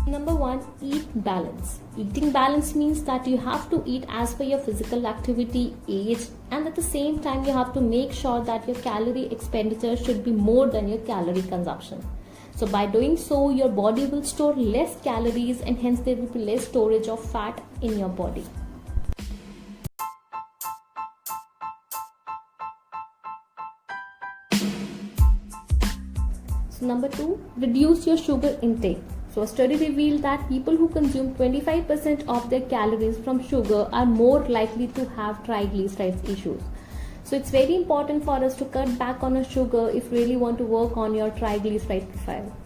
Number one, eat balance. Eating balance means that you have to eat as per your physical activity, age, and at the same time you have to make sure that your calorie expenditure should be more than your calorie consumption. So by doing so, your body will store less calories and hence there will be less storage of fat in your body. So number two, reduce your sugar intake. So a study revealed that people who consume 25% of their calories from sugar are more likely to have triglycerides issues. So it's very important for us to cut back on our sugar if you really want to work on your triglyceride profile.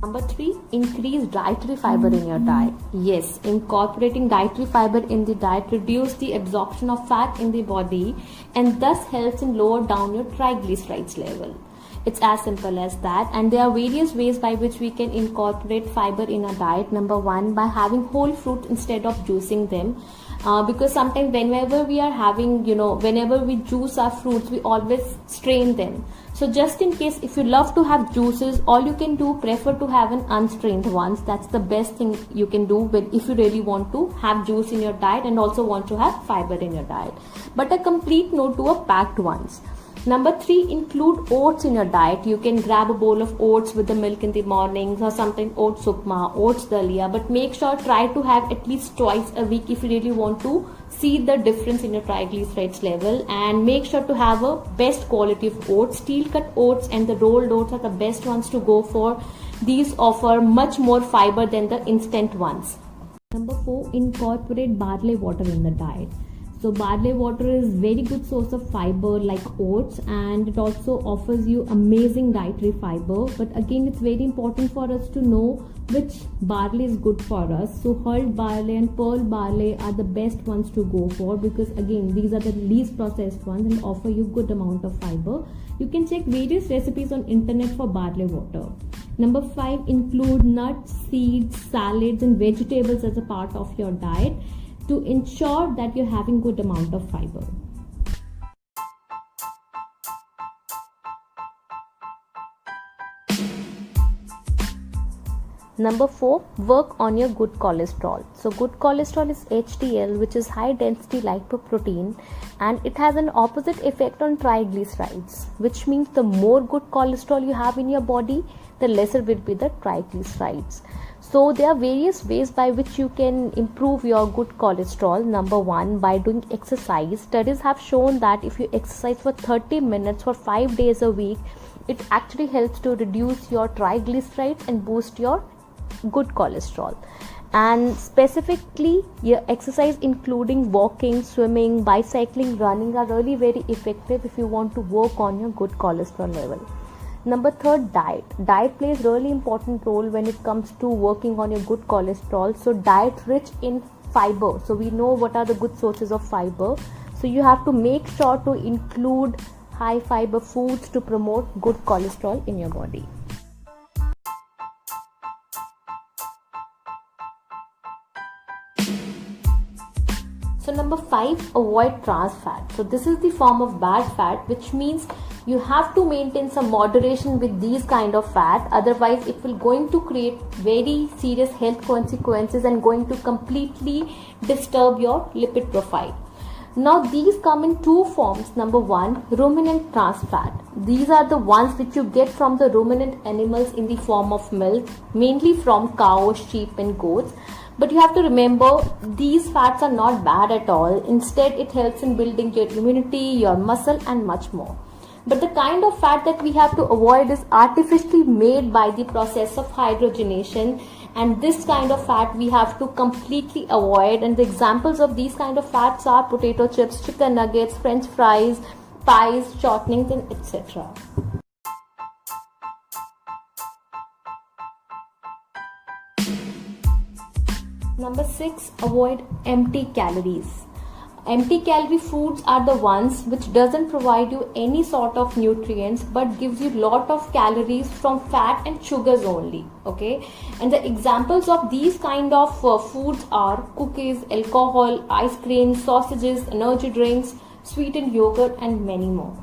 Number three, increase dietary fiber in your diet. Yes, incorporating dietary fiber in the diet reduces the absorption of fat in the body and thus helps in lower down your triglycerides level. It's as simple as that, and there are various ways by which we can incorporate fiber in our diet. Number one, by having whole fruit instead of juicing them. Because sometimes whenever we are having, whenever we juice our fruits, we always strain them. So just in case if you love to have juices, all you can do, prefer to have an unstrained ones. That's the best thing you can do if you really want to have juice in your diet and also want to have fiber in your diet. But a complete no to a packed ones. Number three, include oats in your diet. You can grab a bowl of oats with the milk in the mornings or something oats upma, oats dalia, but make sure try to have at least twice a week if you really want to see the difference in your triglycerides level, and make sure to have a best quality of oats. Steel cut oats and the rolled oats are the best ones to go for. These offer much more fiber than the instant ones. Number four, incorporate barley water in the diet. So barley water is very good source of fiber like oats, and it also offers you amazing dietary fiber. But again, it's very important for us to know which barley is good for us. So hulled barley and pearl barley are the best ones to go for, because again, these are the least processed ones and offer you good amount of fiber. You can check various recipes on internet for barley water. Number five, include nuts, seeds, salads and vegetables as a part of your diet to ensure that you're having good amount of fiber. Number four, work on your good cholesterol. So good cholesterol is HDL, which is high density lipoprotein, and it has an opposite effect on triglycerides, which means the more good cholesterol you have in your body, the lesser will be the triglycerides. So there are various ways by which you can improve your good cholesterol. Number one, by doing exercise. Studies have shown that if you exercise for 30 minutes for 5 days a week, it actually helps to reduce your triglycerides and boost your good cholesterol. And specifically, your exercise including walking, swimming, bicycling, running are really very effective if you want to work on your good cholesterol level. Number third, diet. Diet plays really important role when it comes to working on your good cholesterol. So diet rich in fiber. So we know what are the good sources of fiber. So you have to make sure to include high fiber foods to promote good cholesterol in your body. So number five, avoid trans fat. So this is the form of bad fat, which means you have to maintain some moderation with these kind of fat. Otherwise, it will going to create very serious health consequences and going to completely disturb your lipid profile. Now these come in two forms. Number one, ruminant trans fat. These are the ones which you get from the ruminant animals in the form of milk, mainly from cows, sheep and goats. But you have to remember, these fats are not bad at all. Instead, it helps in building your immunity, your muscle and much more. But the kind of fat that we have to avoid is artificially made by the process of hydrogenation, and this kind of fat we have to completely avoid. And the examples of these kind of fats are potato chips, chicken nuggets, french fries, pies, shortenings and etc. Number six, avoid empty calories. Empty calorie foods are the ones which doesn't provide you any sort of nutrients but gives you lot of calories from fat and sugars only. Okay, and the examples of these kind of foods are cookies, alcohol, ice cream, sausages, energy drinks, sweetened yogurt and many more.